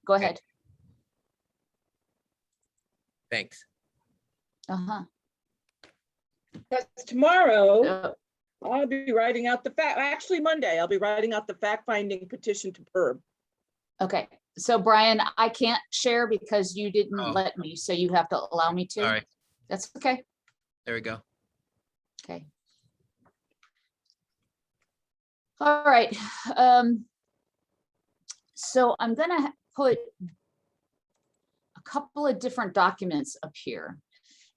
go Okay. ahead. Thanks. Uh-huh. Because tomorrow Uh, I'll be writing out the actually Monday, I'll be writing out the fact-finding petition to PERB. Okay, so Brian, I can't share because you didn't Oh. let me, so you have to allow me to. All right, That's okay. there we go. Okay. All right. So I'm gonna put a couple of different documents up here.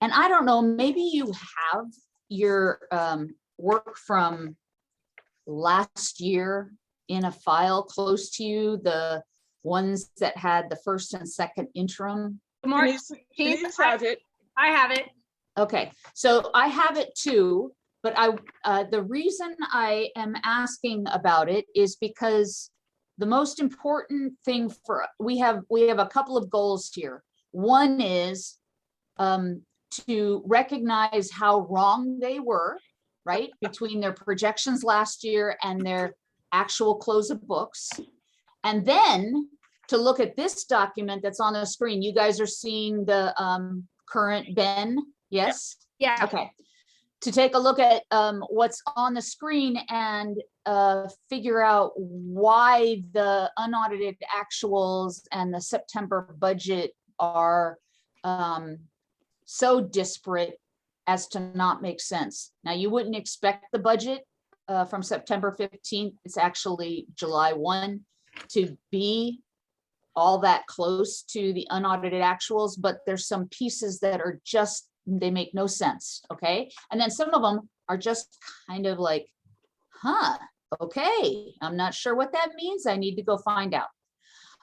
And I don't know, maybe you have your work from last year in a file close to you, the ones that had the first and second interim. Denise has it. I have it. Okay, so I have it too, but the reason I am asking about it is because the most important thing for, we have a couple of goals here. One is to recognize how wrong they were, right? Between their projections last year and their actual close of books. And then to look at this document that's on the screen. You guys are seeing the current Ben, yes? Yeah. Okay. To take a look at what's on the screen and figure out why the unaudited actuals and the September budget are so disparate as to not make sense. Now, you wouldn't expect the budget from September 15th, it's actually July 1, to be all that close to the unaudited actuals, but there's some pieces that are just, they make no sense, okay? And then some of them are just kind of like, huh, okay, I'm not sure what that means. I need to go find out.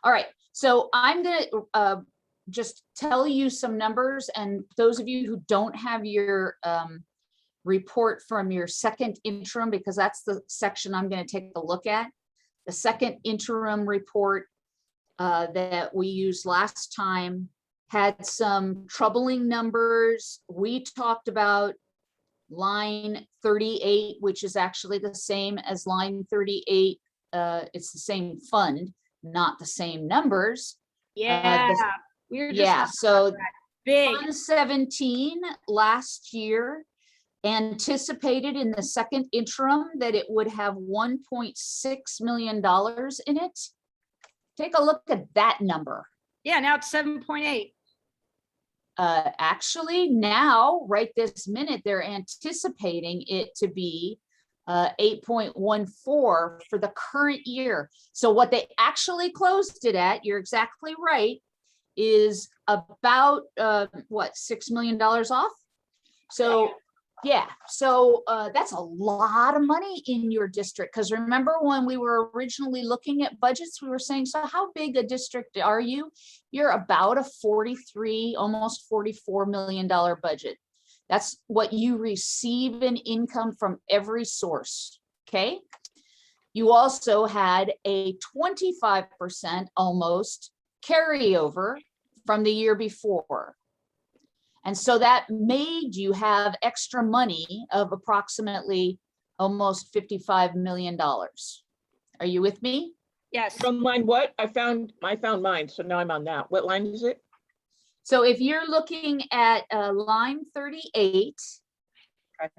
All right, so I'm gonna just tell you some numbers, and those of you who don't have your report from your second interim, because that's the section I'm gonna take a look at. The second interim report that we used last time had some troubling numbers. We talked about line 38, which is actually the same as line 38. It's the same fund, not the same numbers. Yeah. We were just Yeah, talking so about that. Big. Fund 17 last year anticipated in the second interim that it would have $1.6 million in it. Take a look at that number. Yeah, now it's 7.8. Actually, now, right this minute, they're anticipating it to be 8.14 for the current year. So what they actually closed it at, you're exactly right, is about what, $6 million off? So yeah, so that's a lot of money in your district, because remember when we were originally looking at budgets, we were saying, so how big a district are you? You're about a 43, almost $44 million budget. That's what you receive in income from every source, okay? You also had a 25% almost carryover from the year before. And so that made you have extra money of approximately almost $55 million. Are you with me? Yes. From line what? I found mine, so now I'm on that. What line is it? So if you're looking at line 38 Okay.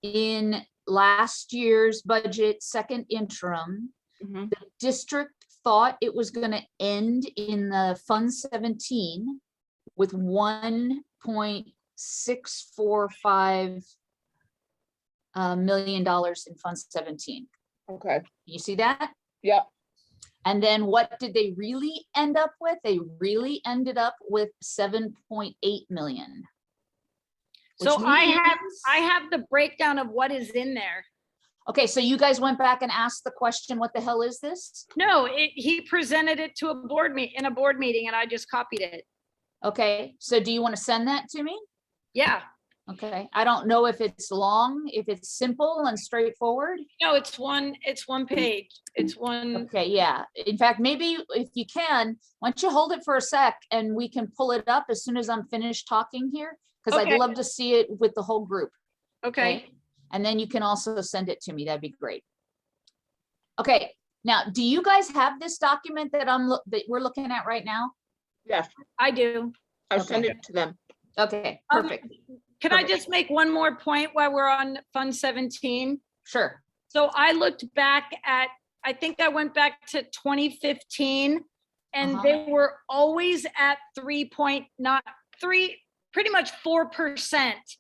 in last year's budget, second interim, Mhm. the district thought it was going to end in the Fund 17 with $1.645 million in Fund 17. Okay, You see that? yeah, And then what did they really end up with? They really ended up with 7.8 million. So which I means- have the breakdown of what is in there. Okay, so you guys went back and asked the question, what the hell is this? No, he presented it to a board meeting and I just copied it. Okay, so do you want to send that to me? Yeah. Okay, I don't know if it's long, if it's simple and straightforward. No, it's one page. It's one. Okay, yeah. In fact, maybe if you can, why don't you hold it for a sec and we can pull it up as soon as I'm finished talking here? Because Okay. I'd love to see it with the whole group. Okay. And then you can also send it to me. That'd be great. Okay, Now, do you guys have this document that that we're looking at right now? Yes, I do. I'll Okay. send it to them. Okay, Um, perfect, Can I Perfect. just make one more point while we're on Fund 17? sure. So I looked back at, I think I went back to 2015, and Uh-huh. they were always at 3.3, pretty much 4%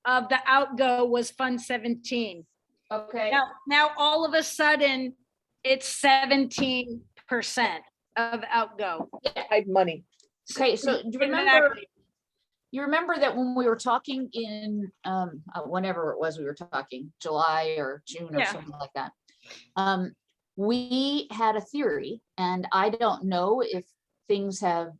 of the outgo was Fund 17. Okay, Now all of a sudden, it's 17% of outgo. Hide money. okay, so do you remember, Exactly. you remember that when we were talking in, whenever it was, we were talking, July or June or Yeah. something like that. We had a theory, and I don't know if things have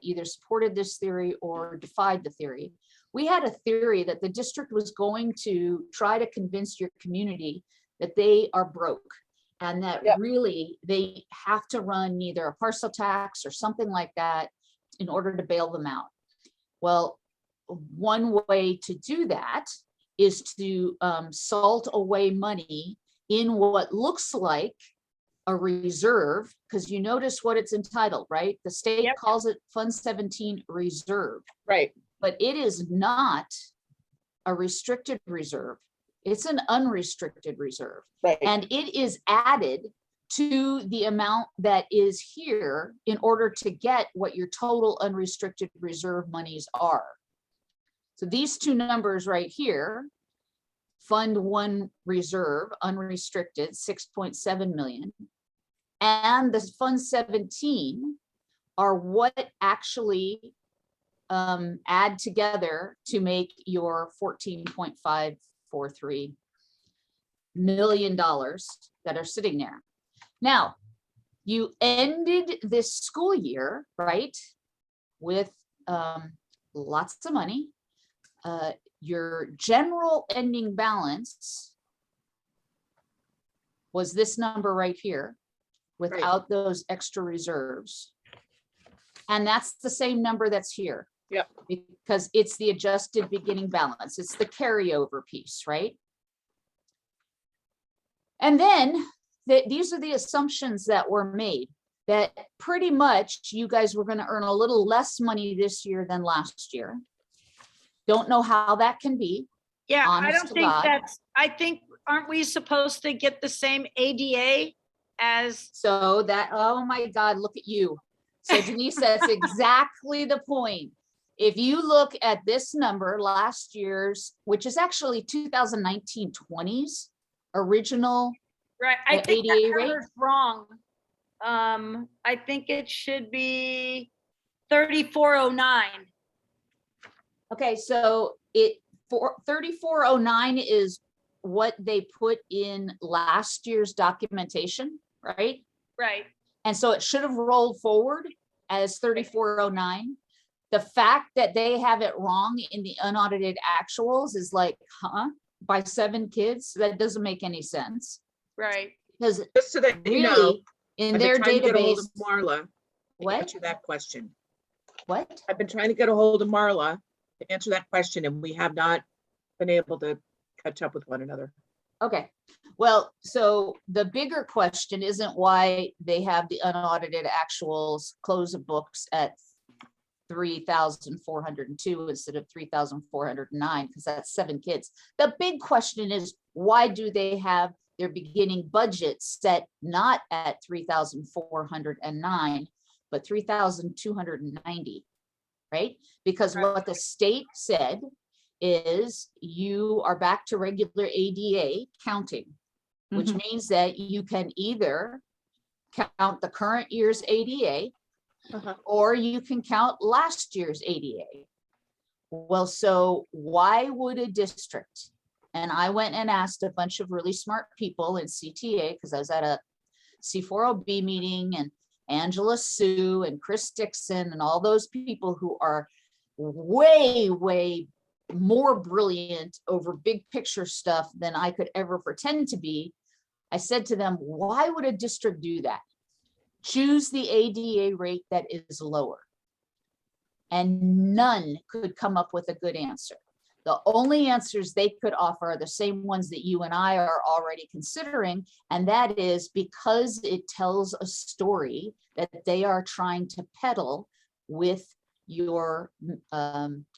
either supported this theory or defied the theory. We had a theory that the district was going to try to convince your community that they are broke and that Yep. really they have to run either a parcel tax or something like that in order to bail them out. Well, one way to do that is to salt away money in what looks like a reserve, because you notice what it's entitled, right? The state Yep. calls it Fund 17 Reserve, Right, but it is not a restricted reserve. It's an unrestricted reserve. right. And it is added to the amount that is here in order to get what your total unrestricted reserve monies are. So these two numbers right here, Fund 1 Reserve, unrestricted, 6.7 million, and the Fund 17 are what actually add together to make your $14.543 million that are sitting there. Now, you ended this school year, right, with lots of money. Your general ending balance was this number right here without those extra reserves. And that's the same number that's here. Yep. Because it's the adjusted beginning balance. It's the carryover piece, right? And then these are the assumptions that were made, that pretty much you guys were going to earn a little less money this year than last year. Don't know how that can be. Yeah, I Honest don't to think God. that's, I think, aren't we supposed to get the same ADA as, So that, oh my God, look at you. So Denise, that's exactly the point. If you look at this number, last year's, which is actually 2019-20's original, right? I The think ADA that rate? number's wrong. I think it should be 3409. okay, so it for 3409 is what they put in last year's documentation, right? Right, And so it should have rolled forward as 3409. The fact that they have it wrong in the unaudited actuals is like, huh? By 7 kids? That doesn't make any sense. right. Because Just so that you know, really, in I've their been trying to get a hold database, of Marla to what? answer that question. What? I've been trying to get a hold of Marla to answer that question, and we have not been able to catch up with one another. Okay, well, so the bigger question isn't why they have the unaudited actuals close of books at 3,402 instead of 3,409, because that's 7 kids. The big question is, why do they have their beginning budget set not at 3,409, but 3,290, right? Because what the state said is you are back to regular ADA counting, which means that you can either count the current year's ADA or you can count last year's ADA. Well, so why would a district, and I went and asked a bunch of really smart people in CTA, because I was at a C4OB meeting, and Angela Sue and Chris Dixon and all those people who are way, way more brilliant over big picture stuff than I could ever pretend to be. I said to them, why would a district do that? Choose the ADA rate that is lower. And none could come up with a good answer. The only answers they could offer are the same ones that you and I are already considering. And that is because it tells a story that they are trying to peddle with your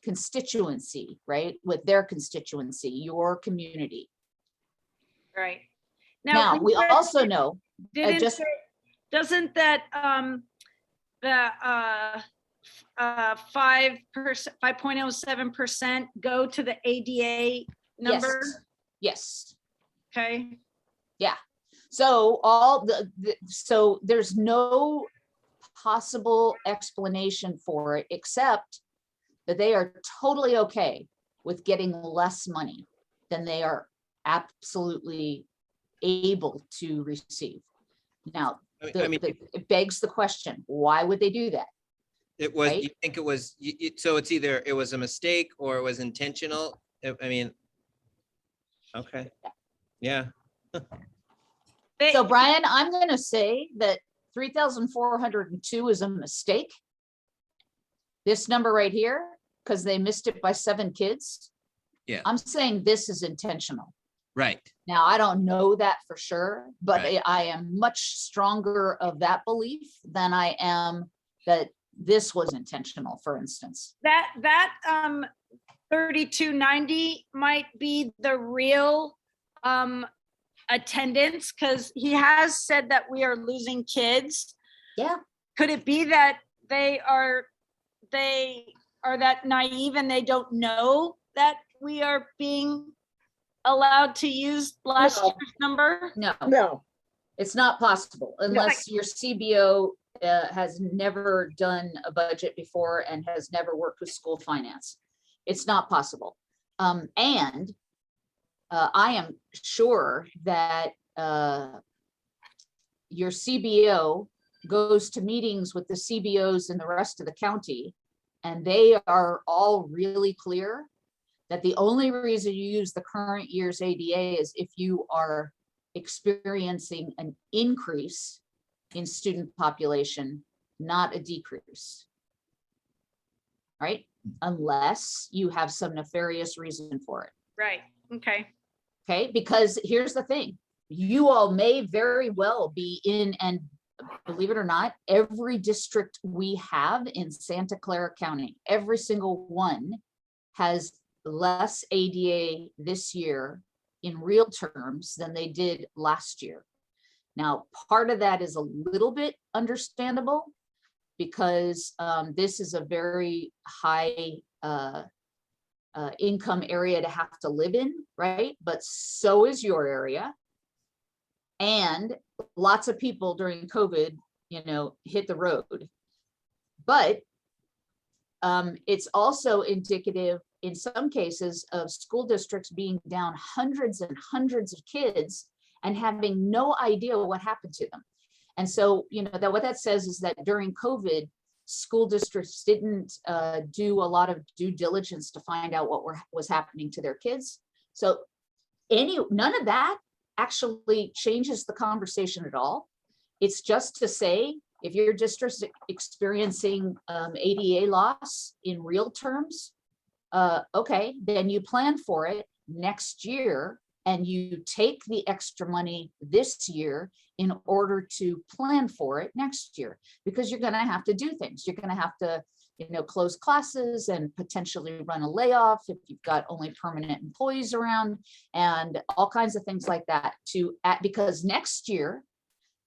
constituency, right? With their constituency, your community. Right. Now, we also know, Didn't, just- doesn't that, the 5.07% go to the ADA number? yes. Okay, So so there's no possible explanation for it, except that they are totally okay with getting less money than they are absolutely able to receive. Now, I mean, it begs the question, why would they do that? it was, right? you think it was, so it's either it was a mistake or it was intentional? I mean, okay, yeah. So Brian, I'm gonna say that 3,402 is a mistake. This number right here, because they missed it by 7 kids. Yeah. I'm saying this is intentional. Right. Now, I don't know that for sure, but Right. I am much stronger of that belief than I am that this was intentional, for instance. that 3290 might be the real attendance, because he has said that we are losing kids. Yeah. Could it be that they are that naive and they don't know that we are being allowed to use last No. year's number? No, No, it's not possible unless your CBO has never done a budget before and has never worked with school finance. It's not possible. And I am sure that your CBO goes to meetings with the CBOs in the rest of the county, and they are all really clear that the only reason you use the current year's ADA is if you are experiencing an increase in student population, not a decrease. Right? Unless you have some nefarious reason for it. Right, okay. Okay, because here's the thing, you all may very well be in, and believe it or not, every district we have in Santa Clara County, every single one has less ADA this year in real terms than they did last year. Now, part of that is a little bit understandable because this is a very high income area to have to live in, right? But so is your area. And lots of people during COVID, hit the road. But it's also indicative in some cases of school districts being down hundreds and hundreds of kids and having no idea what happened to them. And so, that what that says is that during COVID, school districts didn't do a lot of due diligence to find out what was happening to their kids. So none of that actually changes the conversation at all. It's just to say, if your district's experiencing ADA loss in real terms, okay, then you plan for it next year and you take the extra money this year in order to plan for it next year, because you're going to have to do things. You're going to have to, close classes and potentially run a layoff if you've got only permanent employees around, and all kinds of things like that because next year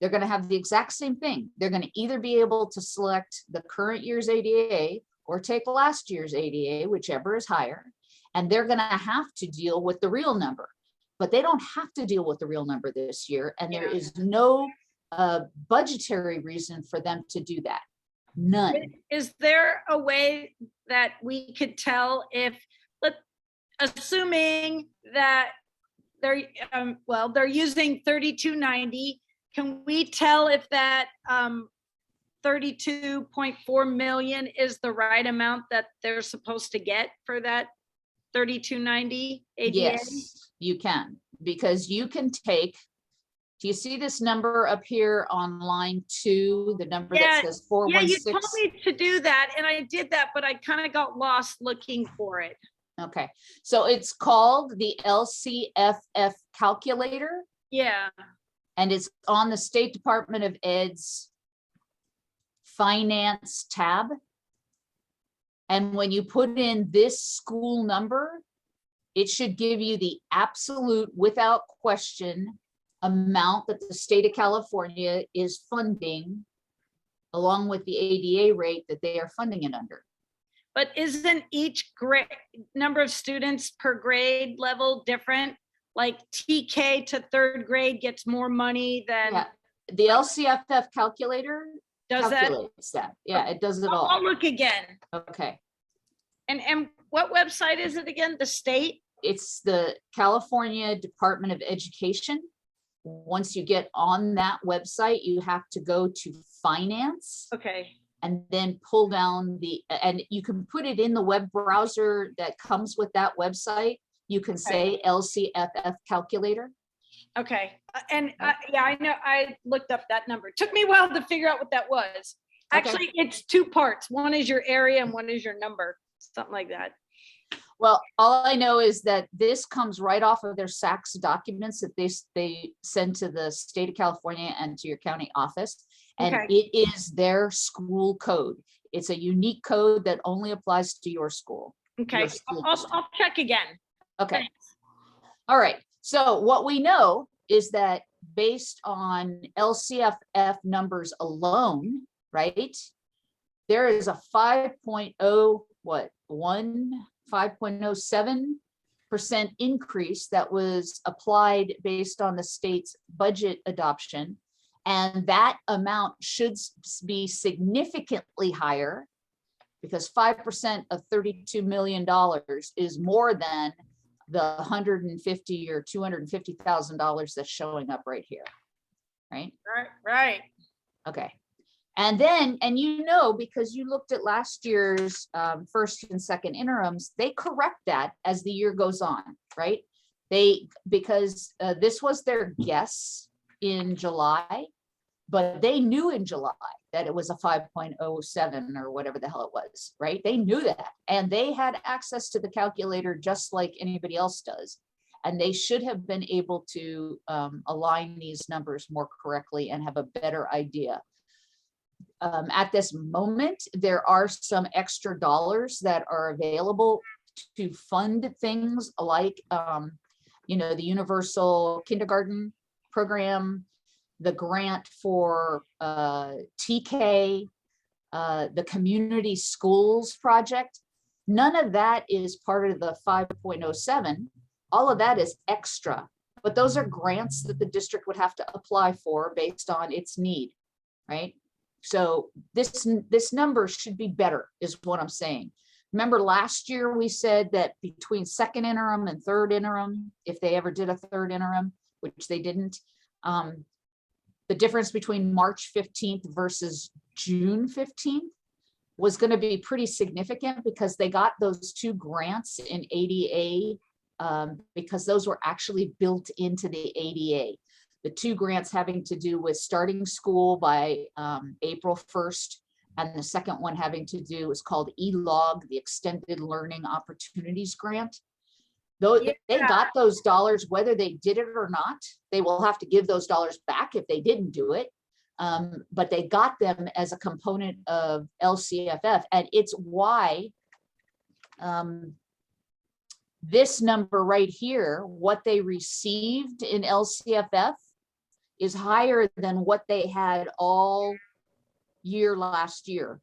they're going to have the exact same thing. They're going to either be able to select the current year's ADA or take last year's ADA, whichever is higher, and they're going to have to deal with the real number. But they don't have to deal with the real number this year, and there is no budgetary reason for them to do that. None. Is there a way that we could tell if, assuming that they're using 3290, can we tell if that 32.4 million is the right amount that they're supposed to get for that 3290 ADA? Yes, you can, because you can take, do you see this number up here on line 2, the number that says 416? Yeah, you told me to do that and I did that, but I kind of got lost looking for it. Okay, so it's called the LCFF calculator, Yeah, and it's on the State Department of Ed's finance tab. And when you put in this school number, it should give you the absolute, without question, amount that the state of California is funding, along with the ADA rate that they are funding it under. but isn't each grade, number of students per grade level different? Like TK to third grade gets more money than, Yeah, the LCFF calculator does that? calculates that. Yeah, it does it I'll all. look again. Okay, And what website is it again? The state? it's the California Department of Education. Once you get on that website, you have to go to finance Okay, and then pull down and you can put it in the web browser that comes with that website. You can say LCFF calculator. okay. Yeah, I know, I looked up that number. It took me a while to figure out what that was. Okay. Actually, it's two parts. One is your area and one is your number, something like that. Well, all I know is that this comes right off of their SACS documents that they send to the state of California and to your county office. And Okay. it is their school code. It's a unique code that only applies to your school. Okay, Your school I'll district. check again. Okay. Thanks. All right, so what we know is that based on LCFF numbers alone, right? There is a 5.07% increase that was applied based on the state's budget adoption. And that amount should be significantly higher because 5% of $32 million is more than the $150,000 or $250,000 that's showing up right here, right? Right. Okay. And then, because you looked at last year's first and second interims, they correct that as the year goes on, right? Because this was their guess in July, but they knew in July that it was a 5.07 or whatever the hell it was, right? They knew that, and they had access to the calculator just like anybody else does. And they should have been able to align these numbers more correctly and have a better idea. At this moment, there are some extra dollars that are available to fund things like, the universal kindergarten program, the grant for TK, the community schools project. None of that is part of the 5.07. All of that is extra, but those are grants that the district would have to apply for based on its need, right? So this number should be better, is what I'm saying. Remember last year we said that between second interim and third interim, if they ever did a third interim, which they didn't, the difference between March 15th versus June 15th was going to be pretty significant because they got those two grants in ADA because those were actually built into the ADA. The two grants having to do with starting school by April 1st, and the second one having to do is called ELOG, the Extended Learning Opportunities Grant. Though they got those dollars, whether they did it or not, they will have to give those dollars back if they didn't do it. But they got them as a component of LCFF, and it's why this number right here, what they received in LCFF, is higher than what they had all year last year.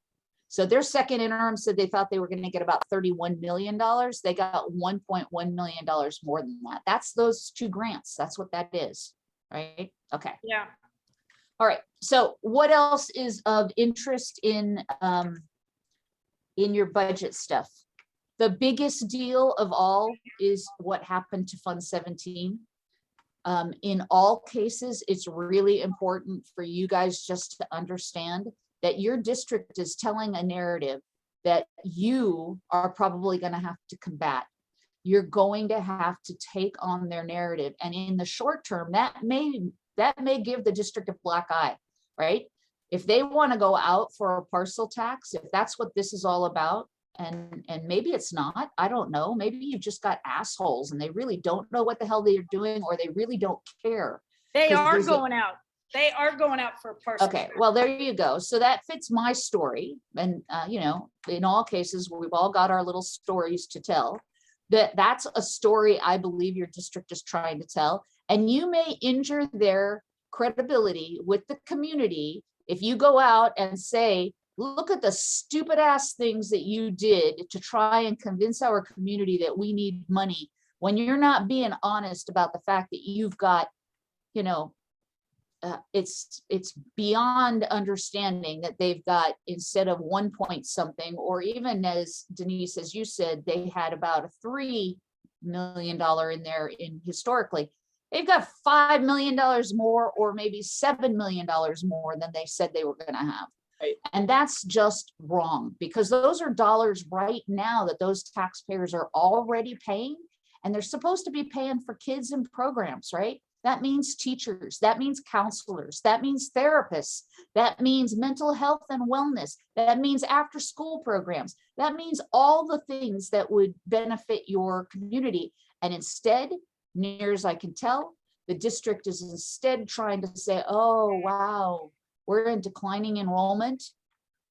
So their second interim said they thought they were going to get about $31 million. They got $1.1 million more than that. That's those two grants. That's what that is, right? Okay. Yeah. All right. So what else is of interest in your budget stuff? The biggest deal of all is what happened to Fund 17. In all cases, it's really important for you guys just to understand that your district is telling a narrative that you are probably going to have to combat. You're going to have to take on their narrative. And in the short term, that may give the district a black eye, right? If they want to go out for a parcel tax, if that's what this is all about, And maybe it's not, I don't know. Maybe you've just got assholes and they really don't know what the hell they're doing, or they really don't care. They 'Cause are there's a- going out. They are going out for partial. Okay, well, there you go. So that fits my story. And, you know, in all cases, we've all got our little stories to tell. That's a story I believe your district is trying to tell. And you may injure their credibility with the community if you go out and say, look at the stupid ass things that you did to try and convince our community that we need money, when you're not being honest about the fact that you've got, you know, it's beyond understanding that they've got, instead of 1 point something, or even as Denise, as you said, they had about a $3 million in there in historically, they've got $5 million more, or maybe $7 million more than they said they were going to have. Right. And that's just wrong, because those are dollars right now that those taxpayers are already paying, and they're supposed to be paying for kids and programs, right? That means teachers, that means counselors, that means therapists, that means mental health and wellness, that means after school programs, that means all the things that would benefit your community. And instead, near as I can tell, the district is instead trying to say, oh, wow, we're in declining enrollment.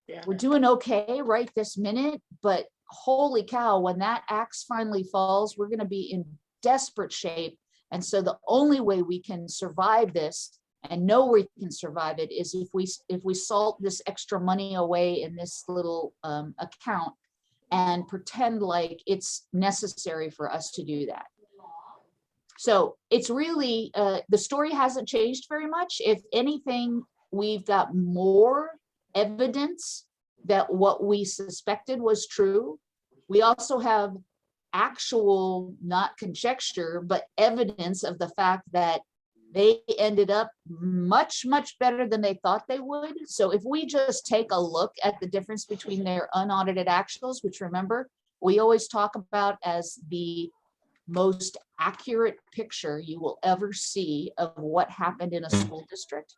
Yeah. We're doing okay right this minute, but holy cow, when that axe finally falls, we're going to be in desperate shape. And so the only way we can survive this and know we can survive it is if we salt this extra money away in this little account and pretend like it's necessary for us to do that. So it's really, the story hasn't changed very much. If anything, we've got more evidence that what we suspected was true. We also have actual, not conjecture, but evidence of the fact that they ended up much, much better than they thought they would. So if we just take a look at the difference between their unaudited actuals, which remember, we always talk about as the most accurate picture you will ever see of what happened in a school district.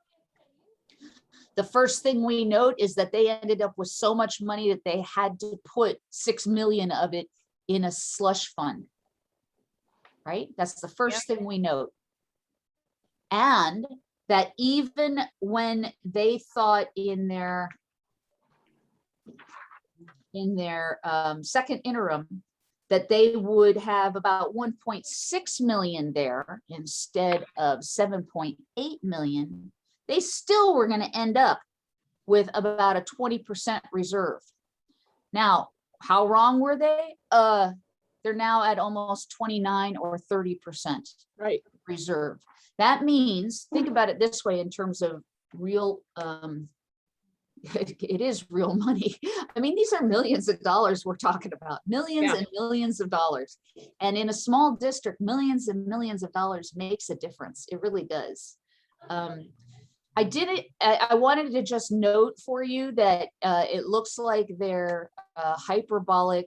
The first thing we note is that they ended up with so much money that they had to put 6 million of it in a slush fund, right? That's the first thing we note. And that even when they thought in their second interim that they would have about 1.6 million there instead of 7.8 million, they still were going to end up with about a 20% reserve. Now, how wrong were they? They're now at almost 29 or 30% Right. reserve. That means, think about it this way in terms of real, it is real money. I mean, these are millions of dollars we're talking about, millions and millions of dollars. And in a small district, millions and millions of dollars makes a difference. It really does. I wanted to just note for you that it looks like their hyperbolic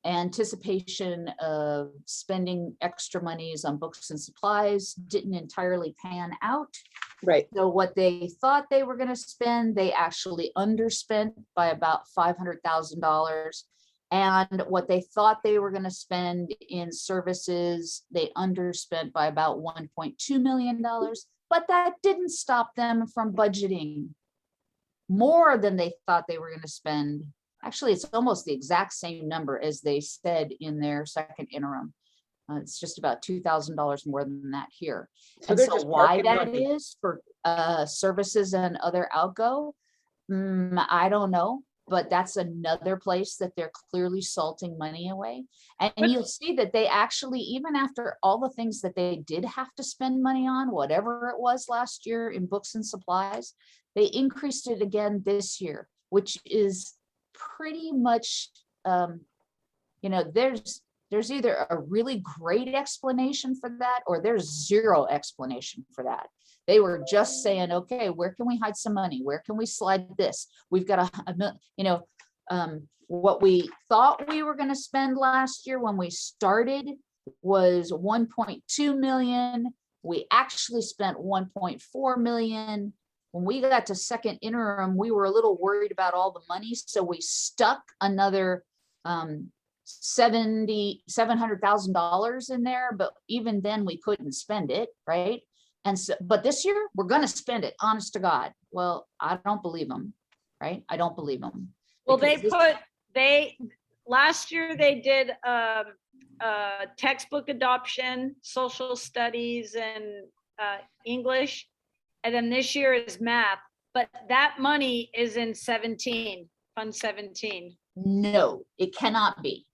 anticipation of spending extra monies on books and supplies didn't entirely pan out. Right. So what they thought they were going to spend, they actually underspent by about $500,000. And what they thought they were going to spend in services, they underspent by about $1.2 million. But that didn't stop them from budgeting more than they thought they were going to spend. Actually, it's almost the exact same number as they said in their second interim. It's just about $2,000 more than that here. So And they're so just why parking that money. is for services and other outgo, I don't know. But that's another place that they're clearly salting money away. And you'll see that they actually, even after all the things that they did have to spend money on, whatever it was last year in books and supplies, they increased it again this year, which is pretty much, there's either a really great explanation for that or there's zero explanation for that. They were just saying, okay, where can we hide some money? Where can we slide this? We've got what we thought we were going to spend last year when we started was 1.2 million. We actually spent 1.4 million. when we got to second interim, we were a little worried about all the money, so we stuck another $700,000 in there, but even then we couldn't spend it, right? And so, but this year we're gonna spend it, honest to God. Well, I don't believe them, right? I don't believe them. Well, last year they did textbook adoption, social studies, and English. And then this year is math, but that money is in 17, Fund 17. No, it cannot be.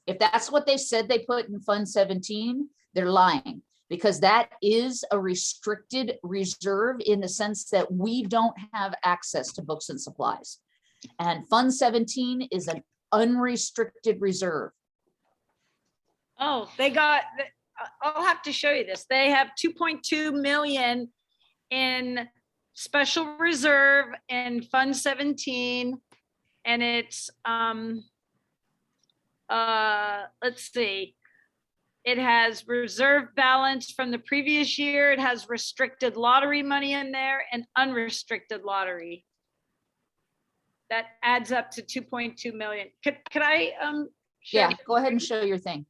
If that's what they said they put in Fund 17, they're lying, because that is a restricted reserve in the sense that we don't have access to books and supplies. And Fund 17 is an unrestricted reserve. Oh, I'll have to show you this. They have 2.2 million in special reserve in Fund 17. And it's, let's see. It has reserve balance from the previous year. It has restricted lottery money in there and unrestricted lottery. That adds up to 2.2 million. Could I, show Yeah, you? go ahead and show your thing.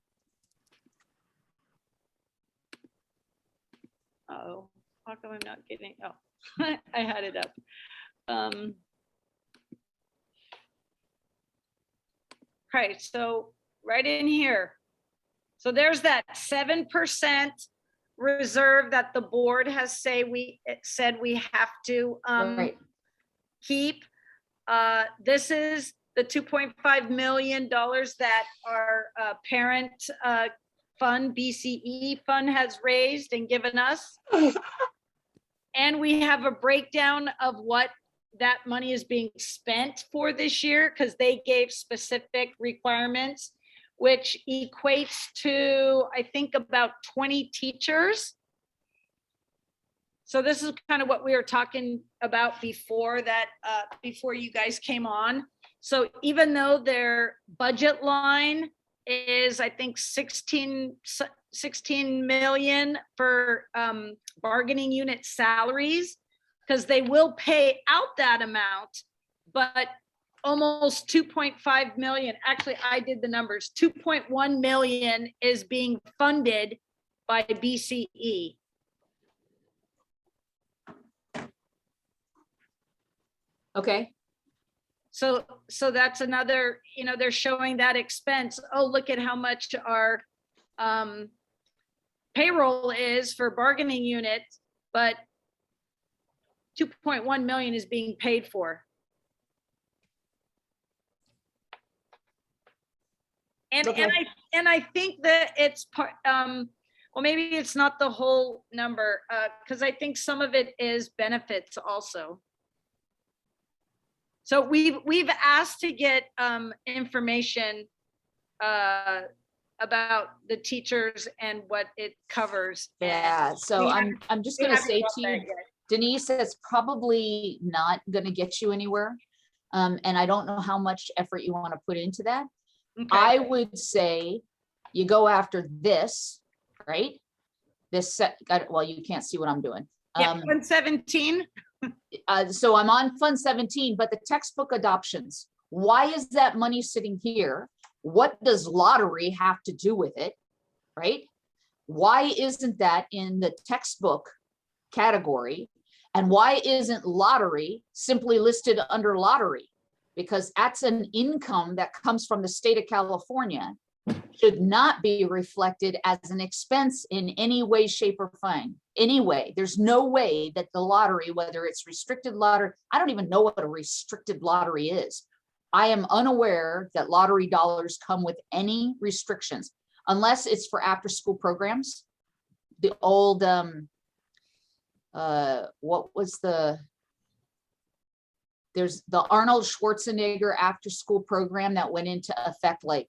Oh, how come I'm not getting, oh, I had it up. Okay, so right in here. So there's that 7% reserve that the board has said we have to Right. keep. This is the $2.5 million that our parent fund, BCE fund, has raised and given us. And we have a breakdown of what that money is being spent for this year, because they gave specific requirements, which equates to, I think, about 20 teachers. So this is kind of what we were talking about before that, before you guys came on. So even though their budget line is, I think, 16 million for bargaining unit salaries, because they will pay out that amount, but almost 2.5 million, actually, I did the numbers, 2.1 million is being funded by BCE. Okay. So that's another, they're showing that expense. Oh, look at how much our payroll is for bargaining units, but 2.1 million is being paid for. And, Okay. and I think that it's part, well, maybe it's not the whole number, because I think some of it is benefits also. So we've asked to get information about the teachers and what it covers. Yeah, so we I'm just we gonna haven't say got to that you, yet. Denise, that's probably not gonna get you anywhere. And I don't know how much effort you want to put into that. Okay. I would say you go after this, right? This set, well, you can't see what I'm doing. Yeah, 117. So I'm on Fund 17, but the textbook adoptions, why is that money sitting here? What does lottery have to do with it, right? Why isn't that in the textbook category? And why isn't lottery simply listed under lottery? Because that's an income that comes from the state of California, should not be reflected as an expense in any way, shape, or form. Anyway, there's no way that the lottery, whether it's restricted lottery, I don't even know what a restricted lottery is. I am unaware that lottery dollars come with any restrictions, unless it's for after-school programs. The old, what was there's the Arnold Schwarzenegger after-school program that went into effect like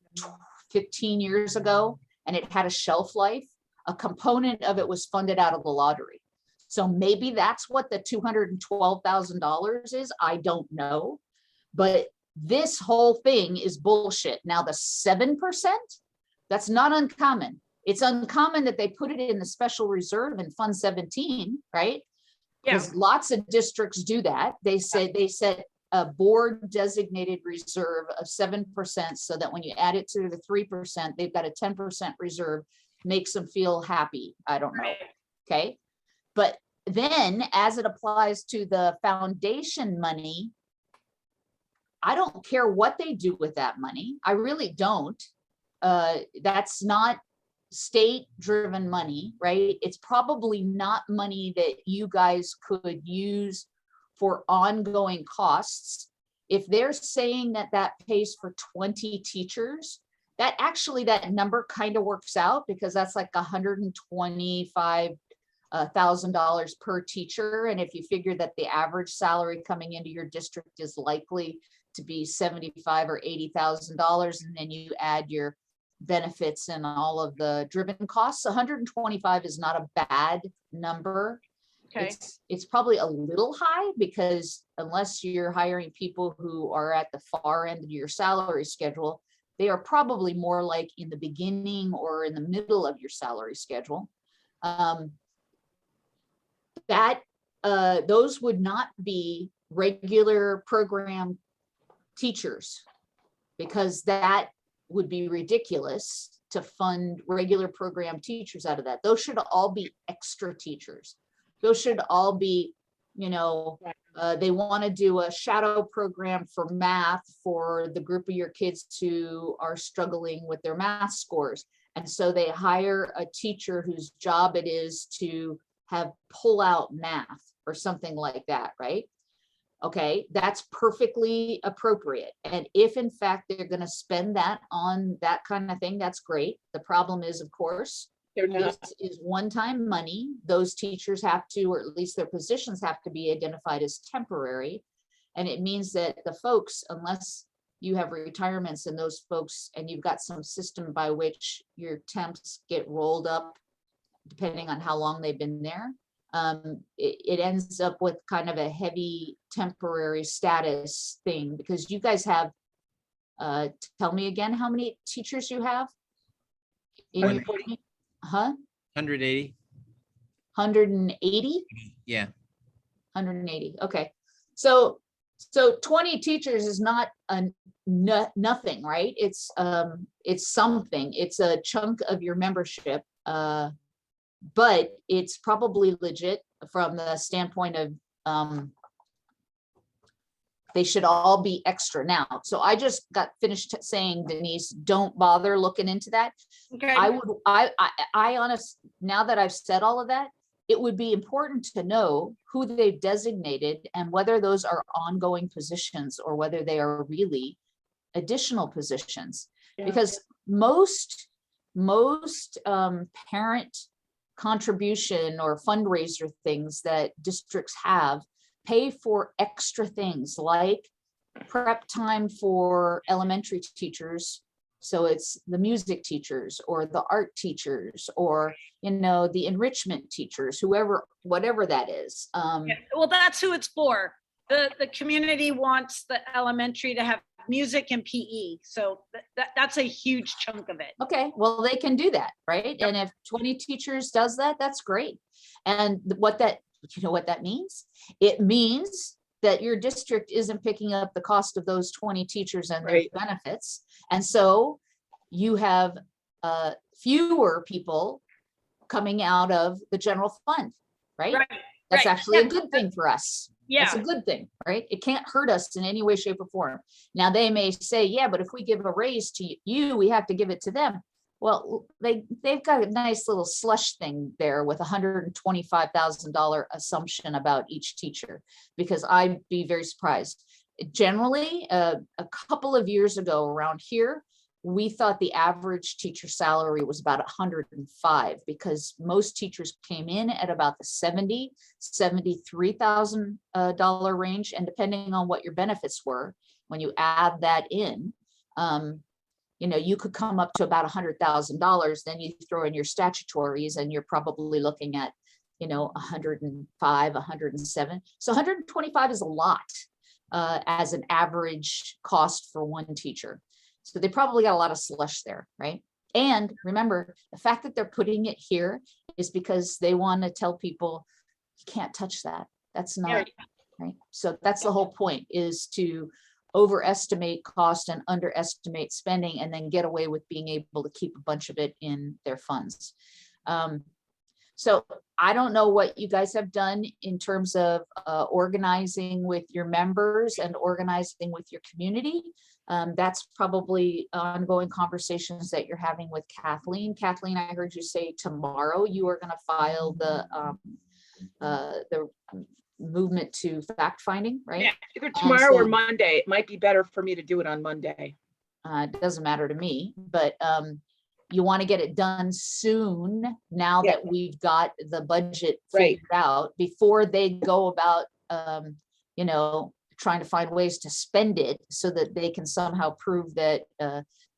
15 years ago, and it had a shelf life. A component of it was funded out of the lottery. So maybe that's what the $212,000 is. I don't know, but this whole thing is bullshit. Now the 7%, that's not uncommon. It's uncommon that they put it in the special reserve in Fund 17, right? Because lots of districts do that. They set a board designated reserve of 7% so that when you add it to the 3%, they've got a 10% reserve, makes them feel happy. I don't know. Right. Okay. But then as it applies to the foundation money, I don't care what they do with that money. I really don't. That's not state driven money, right? It's probably not money that you guys could use for ongoing costs. If they're saying that that pays for 20 teachers, that actually, that number kind of works out because that's like $125,000 per teacher. And if you figure that the average salary coming into your district is likely to be $75,000 or $80,000, and then you add your benefits and all of the driven costs, 125 is not a bad number. Okay. It's probably a little high because unless you're hiring people who are at the far end of your salary schedule, they are probably more like in the beginning or in the middle of your salary schedule. Those would not be regular program teachers, because that would be ridiculous to fund regular program teachers out of that. Those should all be extra teachers. Those should all be, they want to do a shadow program for math for the group of your kids who are struggling with their math scores. And so they hire a teacher whose job it is to have pull out math or something like that, right? Okay, that's perfectly appropriate. And if in fact they're going to spend that on that kind of thing, that's great. The problem is, of course, this is one-time money. Those teachers have to, or at least their positions have to be identified as temporary. And it means that the folks, unless you have retirements and those folks, and you've got some system by which your temps get rolled up, depending on how long they've been there, it ends up with kind of a heavy temporary status thing, because you guys have, tell me again, how many teachers you have? In your department? 180. 180? Yeah. 180. Okay. So 20 teachers is not nothing, right? It's something. It's a chunk of your membership. But it's probably legit from the standpoint of they should all be extra now. So I just got finished saying, Denise, don't bother looking into that. Okay. I honestly, now that I've said all of that, it would be important to know who they've designated and whether those are ongoing positions or whether they are really additional positions. Yeah. Because most parent contribution or fundraiser things that districts have pay for extra things like prep time for elementary teachers. So it's the music teachers or the art teachers or, the enrichment teachers, whatever that is. Well, that's who it's for. The community wants the elementary to have music and PE. So that's a huge chunk of it. Okay, well, they can do that, right? Yep. And if 20 teachers does that, that's great. And what that means? It means that your district isn't picking up the cost of those 20 teachers and their Right. benefits. And so you have fewer people coming out of the general fund, right? That's right. actually Yeah. a good thing for us. It's Yeah, a good thing, right? It can't hurt us in any way, shape, or form. Now they may say, yeah, but if we give a raise to you, we have to give it to them. Well, they've got a nice little slush thing there with $125,000 assumption about each teacher, because I'd be very surprised. Generally, a couple of years ago around here, we thought the average teacher salary was about 105 because most teachers came in at about the $73,000 range. And depending on what your benefits were, when you add that in, you could come up to about $100,000. Then you throw in your statutories and you're probably looking at, 105, 107. So 125 is a lot as an average cost for one teacher. So they probably got a lot of slush there, right? And remember, the fact that they're putting it here is because they want to tell people you can't touch that. That's Yeah. not, right? So that's the whole point, is to overestimate cost and underestimate spending, and then get away with being able to keep a bunch of it in their funds. So I don't know what you guys have done in terms of organizing with your members and organizing with your community. That's probably ongoing conversations that you're having with Kathleen. Kathleen, I heard you say tomorrow you are going to file the movement to fact finding, right? Yeah, either tomorrow or so- Monday. It might be better for me to do it on Monday. It doesn't matter to me, but you want to get it done soon, now Yeah. that we've got the budget Right. figured out, before they go about, trying to find ways to spend it so that they can somehow prove that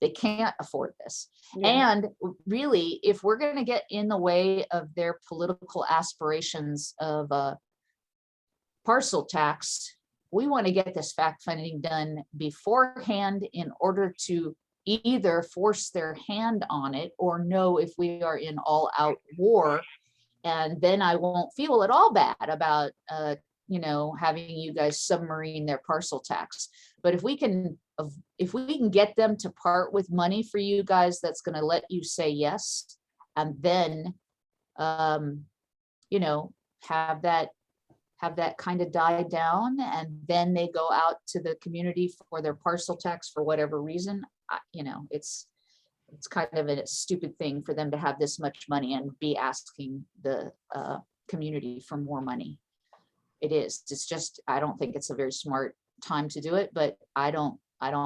they can't afford this. Yeah. And really, if we're going to get in the way of their political aspirations of parcel tax, we want to get this fact finding done beforehand in order to either force their hand on it or know if we are in all out war. And then I won't feel at all bad about, having you guys submarine their parcel tax. But if we can get them to part with money for you guys, that's going to let you say yes. And then, have that kind of die down, and then they go out to the community for their parcel tax for whatever reason. It's kind of a stupid thing for them to have this much money and be asking the community for more money. It is. It's just, I don't think it's a very smart time to do it, but I don't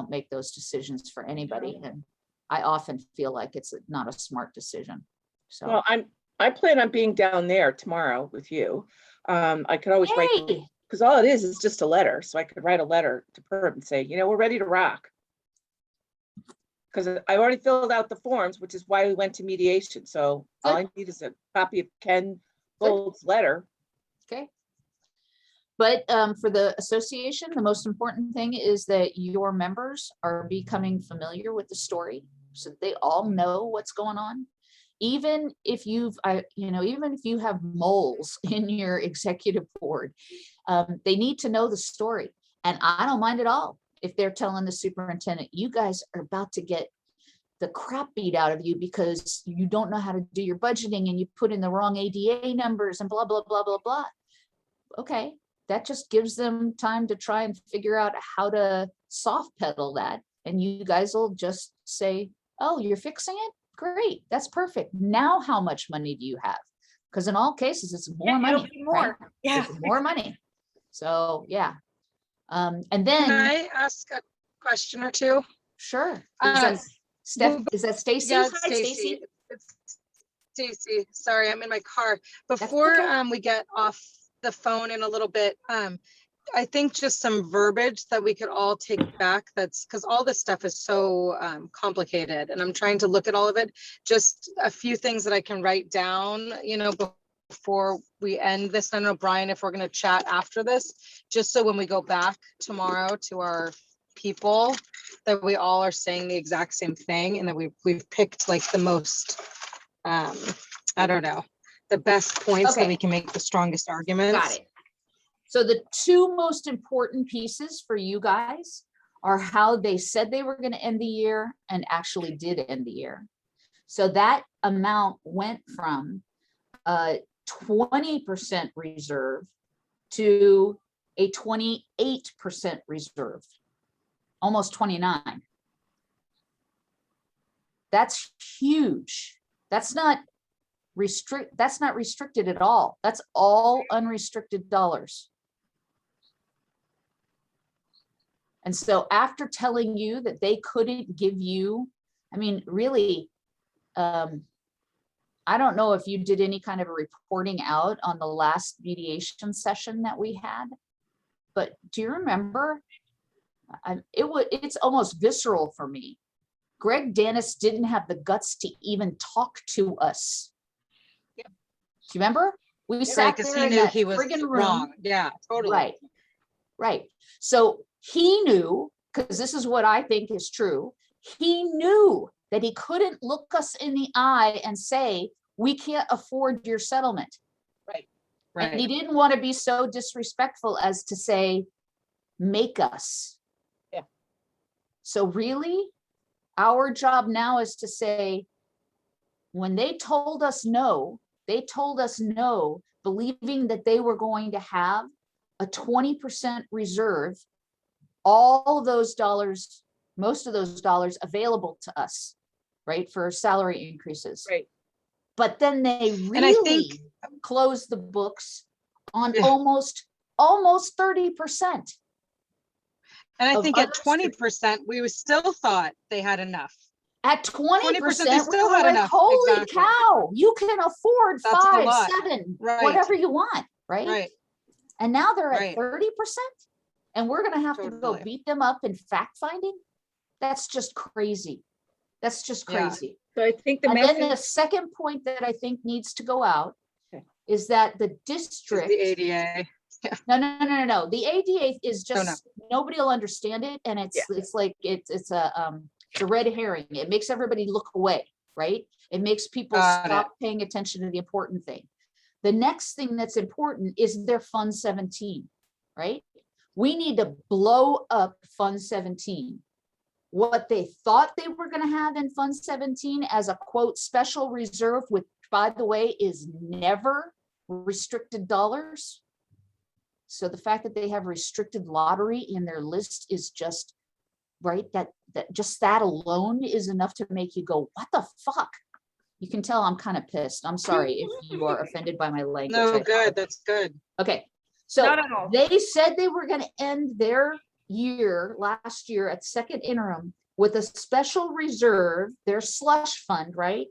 make those decisions for anybody, and I often feel like it's not a smart decision. So. Well, I plan on being down there tomorrow with you. I could always write, Yay! because all it is just a letter. So I could write a letter to Perb and say, we're ready to rock. Because I already filled out the forms, which is why we went to mediation. So all I need is a copy of Ken Gold's letter. Okay. But for the association, the most important thing is that your members are becoming familiar with the story, so that they all know what's going on. Even if you have moles in your executive board, they need to know the story. And I don't mind at all if they're telling the superintendent, you guys are about to get the crap beat out of you because you don't know how to do your budgeting and you put in the wrong ADA numbers and blah, blah, blah, blah, blah. Okay, that just gives them time to try and figure out how to soft pedal that. And you guys will just say, oh, you're fixing it? Great, that's perfect. Now how much money do you have? Because in all cases, it's more Yeah, it'll money. be right? more. Yeah. It's more money. So, yeah. And Can then, I ask a question or two? sure. Um, Is that Stacy? Yeah, Hi, it's Stacy. Stacy. It's Stacy. Sorry, I'm in my car. Before okay. we get off the phone in a little bit, I think just some verbiage that we could all take back. That's because all this stuff is so complicated, and I'm trying to look at all of it. Just a few things that I can write down, before we end this. I don't know, Brian, if we're going to chat after this, just so when we go back tomorrow to our people, that we all are saying the exact same thing, and that we've picked like the most, I don't know, the best points that Okay. we can make the strongest arguments. Got it. So the two most important pieces for you guys are how they said they were going to end the year and actually did end the year. So that amount went from 20% reserve to a 28% reserve, almost 29. That's huge. That's not restricted at all. That's all unrestricted dollars. And so after telling you that they couldn't give you, I mean, really, I don't know if you did any kind of a reporting out on the last mediation session that we had, but do you remember? It's almost visceral for me. Greg Dennis didn't have the guts to even talk to us. Yep. Do you remember? We Right, sat because there he in knew that he was friggin' room. wrong. Yeah, totally. Right. So he knew, because this is what I think is true. He knew that he couldn't look us in the eye and say, we can't afford your settlement. Right. And he Right. didn't want to be so disrespectful as to say, make us. Yeah. So really, our job now is to say, when they told us no, believing that they were going to have a 20% reserve, all of those dollars, most of those dollars available to us, right, for salary increases. Right. But then they And I really think, closed the books on Yeah. almost 30%. and I of think at unrestricted- 20%, we still thought they had enough. At 20%, we still were had like, enough, holy exactly. cow, you can afford That's a 5, lot. 7, Right. whatever you want, right? Right, And now they're at Right. 30%, and we're gonna have to go Totally. beat them up in fact finding? That's just crazy. That's just Yeah. crazy. So I think the And then the message, second point that I think needs to go out Okay. is that the is district. the ADA. No. The ADA is Oh, no. just, nobody will understand it, and it's like, it's a red herring. It makes everybody look away, right? It makes people Got it. stop paying attention to the important thing. The next thing that's important is their Fund 17, right? We need to blow up Fund 17. What they thought they were gonna have in Fund 17 as a quote, special reserve, which by the way, is never restricted dollars. So the fact that they have restricted lottery in their list is just, right, that just that alone is enough to make you go, what the fuck? You can tell I'm kind of pissed. I'm sorry if you are offended by my language. No, I good, apologize. that's good. Okay, so Not at all. they said they were gonna end their year, last year at second interim, with a special reserve, their slush fund, right,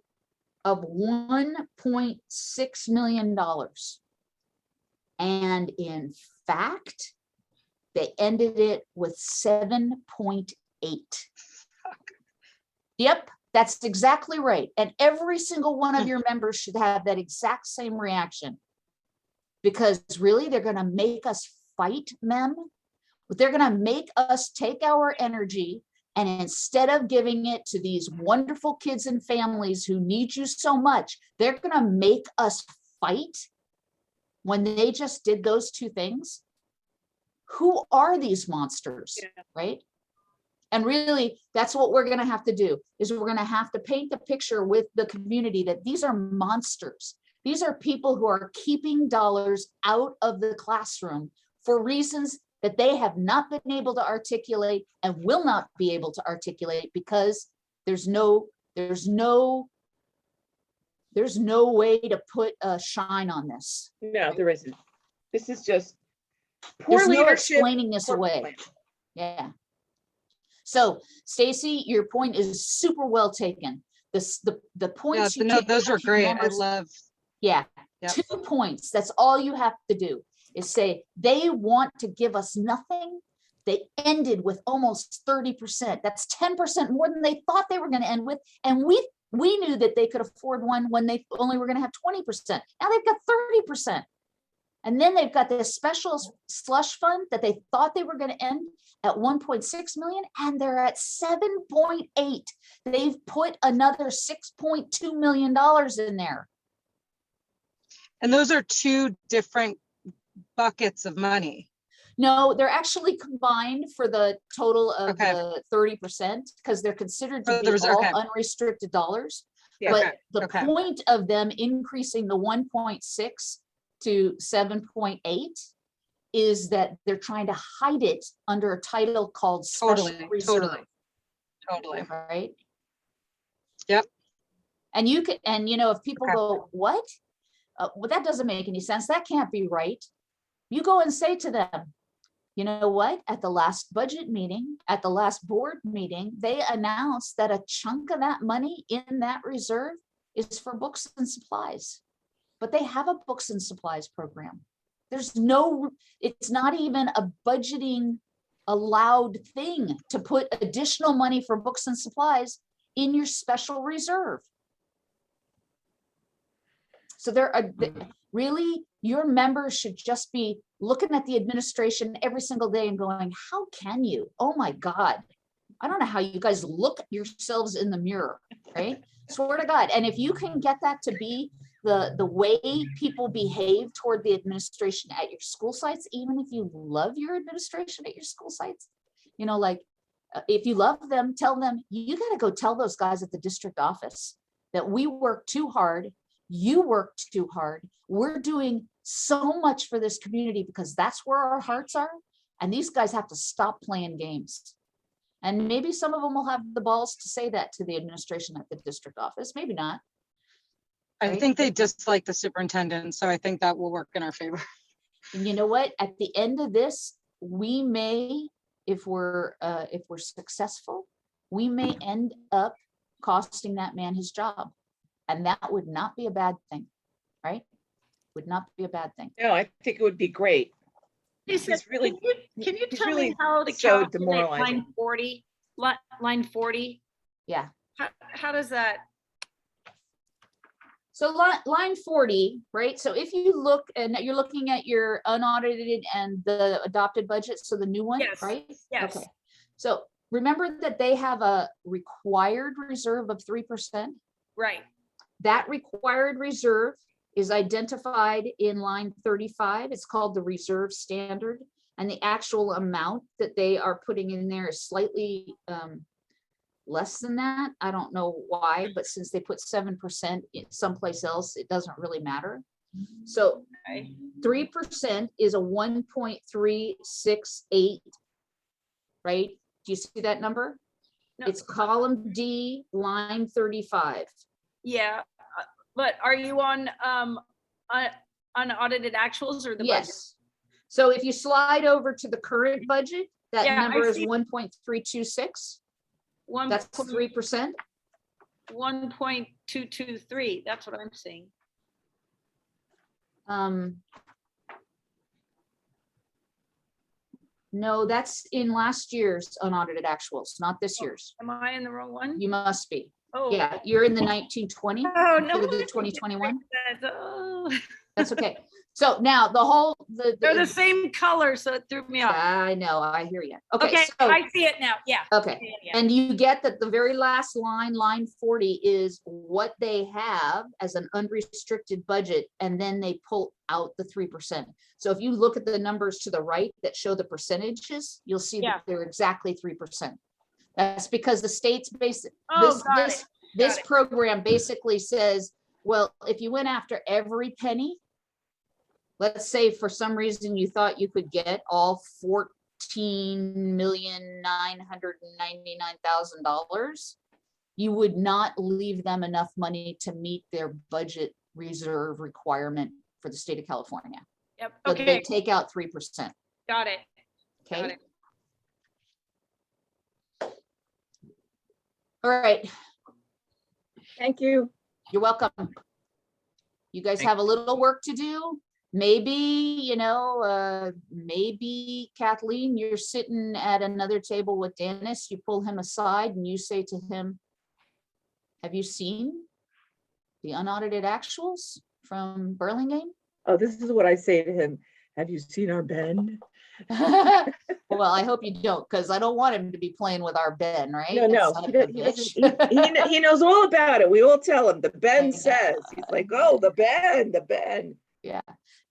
of $1.6 million. And in fact, they ended it with 7.8. Yep, that's exactly right. And every single one of your members should have that exact same reaction. Because really, they're gonna make us fight, mem. But they're gonna make us take our energy, and instead of giving it to these wonderful kids and families who need you so much, they're gonna make us fight when they just did those two things. Who are these monsters, right? And really, that's what we're gonna have to do, is we're gonna have to paint the picture with the community that these are monsters. These are people who are keeping dollars out of the classroom for reasons that they have not been able to articulate and will not be able to articulate, because there's no way to put a shine on this. no, there isn't. This is just poor There's no leadership. explaining this poor away. plan. Yeah. So Stacy, your point is super well taken. The Yeah, points you no, take those out are to your great. I members- love, Yeah, Yep. 2 points. That's all you have to do, is say, they want to give us nothing. They ended with almost 30%. That's 10% more than they thought they were going to end with. And we knew that they could afford one when they only were going to have 20%. Now they've got 30%. And then they've got this special slush fund that they thought they were going to end at 1.6 million, and they're at 7.8. They've put another $6.2 million in there. and those are two different buckets of money. No, they're actually combined for the total of Okay. the 30%, because they're considered to For the be reserve, all okay. unrestricted dollars. Yeah. But Okay, the okay. point of them increasing the 1.6 to 7.8 is that they're trying to hide it under a title called special Totally, reserve, Totally. right? Yep. And you can, and you know, if people Okay. go, what? Well, that doesn't make any sense. That can't be right. You go and say to them, you know what? At the last budget meeting, at the last board meeting, they announced that a chunk of that money in that reserve is for books and supplies. But they have a books and supplies program. There's no, it's not even a budgeting allowed thing to put additional money for books and supplies in your special reserve. So there are, really, your members should just be looking at the administration every single day and going, how can you? Oh my God. I don't know how you guys look at yourselves in the mirror, right? Swear to God. And if you can get that to be the way people behave toward the administration at your school sites, even if you love your administration at your school sites, you know, like, if you love them, tell them, you gotta go tell those guys at the district office that we work too hard, you work too hard, we're doing so much for this community because that's where our hearts are, and these guys have to stop playing games. And maybe some of them will have the balls to say that to the administration at the district office, maybe not. I Right. think they dislike the superintendent, so I think that will work in our favor. And you know what, at the end of this, we may, if we're successful, we may end up costing that man his job. And that would not be a bad thing, right? Would not be a bad thing. No, I think it would be great. Lisa, He's really- can you he's tell me really how to so calculate demoralizing. line 40? Line 40? Yeah. How does that? So line 40, right? So if you look, and you're looking at your unaudited and the adopted budget, so the new one, Yes, right? yes. Okay. So remember that they have a required reserve of 3%. Right. That required reserve is identified in line 35. It's called the reserve standard. And the actual amount that they are putting in there is slightly less than that. I don't know why, but since they put 7% in someplace else, it doesn't really matter. So Okay. 3% is a 1.368, right? Do you see that number? No. It's column D, line 35. Yeah, but are you on unaudited actuals or the budget? Yes. So if you slide over to the current budget, that Yeah, I number is see. 1.326. One That's point- 3%. 1.223, that's what I'm seeing. No, that's in last year's unaudited actuals, not this year's. Am I in the wrong one? You must be. Oh. Yeah, you're in the 1920 Oh, no. instead of the wonder. 2021. Oh. That's okay. So now the whole, They're the same color, so it threw me off. I know, I hear you. Okay, Okay, so, I see it now, yeah. okay. Yeah. And you get that the very last line, line 40, is what they have as an unrestricted budget, and then they pull out the 3%. So if you look at the numbers to the right that show the percentages, you'll see Yeah. that they're exactly 3%. That's because the state's basic, Oh, got it. this it. program basically says, well, if you went after every penny, let's say for some reason you thought you could get all $14,999,000, you would not leave them enough money to meet their budget reserve requirement for the state of California. Yep, So they okay, take out 3%. got it. Got Okay. it. All right. Thank you. You're welcome. You guys have a little work to do. Maybe, you know, maybe Kathleen, you're sitting at another table with Dennis, you pull him aside and you say to him, have you seen the unaudited actuals from Burlingame? Oh, this is what I say to him. Have you seen our Ben? Well, I hope you don't, because I don't want him to be playing with our Ben, right? No, no, That's not he a doesn't- good he bitch. doesn't- he knows all about it. We all tell him, the I Ben know. says, he's like, oh, the Ben, the Ben. Yeah,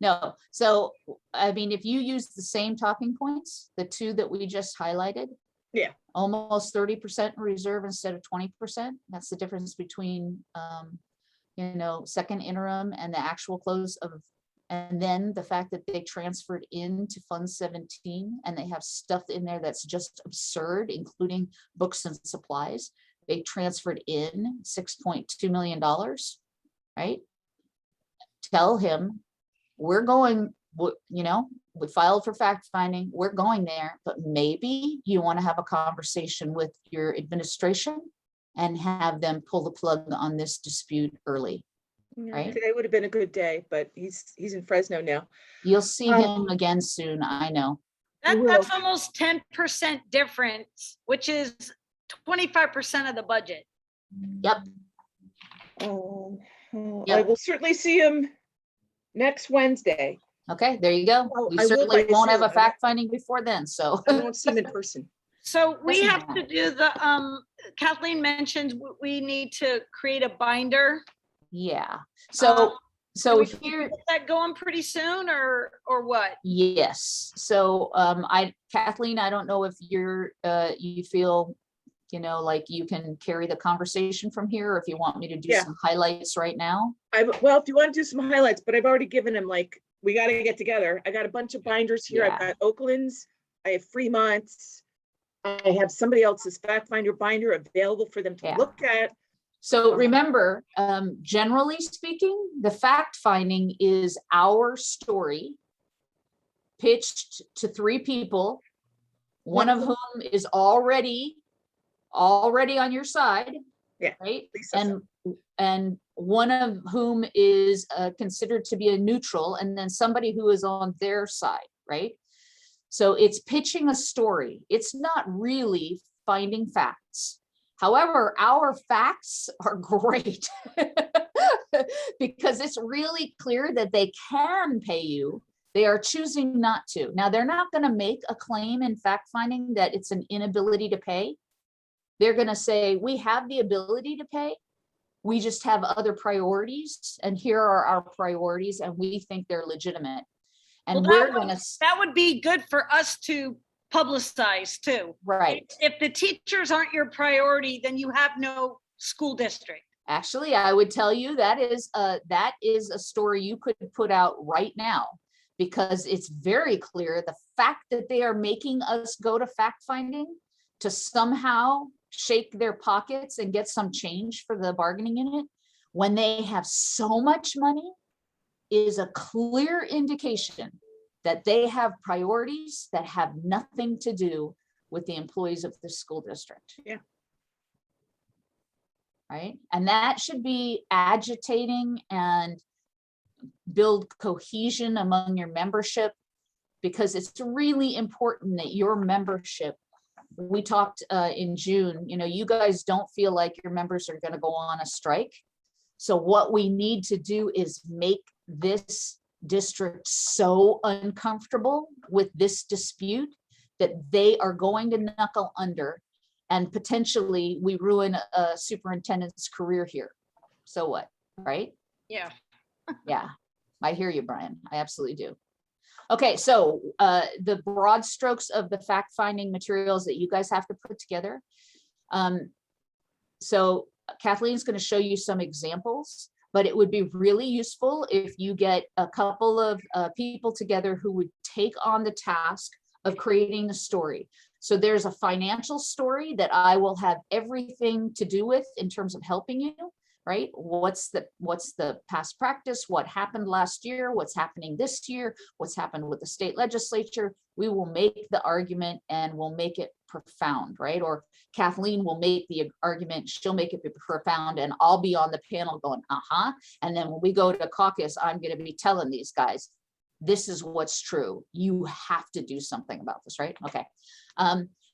no, so, I mean, if you use the same talking points, the two that we just highlighted. Yeah. Almost 30% reserve instead of 20%, that's the difference between, you know, second interim and the actual close of, and then the fact that they transferred into Fund 17 and they have stuff in there that's just absurd, including books and supplies. They transferred in $6.2 million, right? Tell him, we're going, you know, we filed for fact finding, we're going there, but maybe you want to have a conversation with your administration and have them pull the plug on this dispute early. Right. Today would have been a good day, but he's in Fresno now. You'll see Um, him again soon, I know. will. That's almost 10% difference, which is 25% of the budget. Yep, I Yep. will certainly see him next Wednesday. okay, there you go. Well, We I will certainly by won't have a Zoom. I fact finding before then, so. I won't see him in person. So we Doesn't have to matter. do the, Kathleen mentioned we need to create a binder Yeah, Um, so, so we here, get that going pretty soon or what? yes, so, Kathleen, I don't know if you feel, like you can carry the conversation from here, or if you want me to do Yeah. some highlights right now. Well, if you want to do some highlights, but I've already given him, like, we got to get together. I got a bunch of binders here. I've Yeah. got Oakland's, I have Fremont's. I have somebody else's fact finder binder available for them to Yeah. look at. So remember, generally speaking, the fact finding is our story pitched to 3 people, one of whom is already on your side. Yeah, Right? Lisa And one of whom is considered to be a neutral, and then somebody who is on their side, right? So it's pitching a story. It's not really finding facts. However, our facts are great because it's really clear that they can pay you. They are choosing not to. Now, they're not going to make a claim in fact finding that it's an inability to pay. They're going to say, we have the ability to pay. We just have other priorities, and here are our priorities, and we think they're legitimate. And Well, we're going to, that would be good for us to publicize too. right. If the teachers aren't your priority, then you have no school district. Actually, I would tell you that is a story you could put out right now, because it's very clear the fact that they are making us go to fact finding to somehow shake their pockets and get some change for the bargaining unit when they have so much money is a clear indication that they have priorities that have nothing to do with the employees of the school district. Yeah. Right? And that should be agitating and build cohesion among your membership, because it's really important that your membership, we talked in June, you guys don't feel like your members are going to go on a strike. So what we need to do is make this district so uncomfortable with this dispute that they are going to knuckle under, and potentially we ruin a superintendent's career here. So what, right? Yeah. Yeah, I hear you, Brian. I absolutely do. Okay, so the broad strokes of the fact-finding materials that you guys have to put together. So Kathleen's going to show you some examples, but it would be really useful if you get a couple of people together who would take on the task of creating a story. So there's a financial story that I will have everything to do with in terms of helping you, right? What's the past practice? What happened last year? What's happening this year? What's happened with the state legislature? We will make the argument and we'll make it profound, right? Or Kathleen will make the argument, she'll make it profound, and I'll be on the panel going, uh-huh. And then when we go to caucus, I'm going to be telling these guys, this is what's true. You have to do something about this, right? Okay.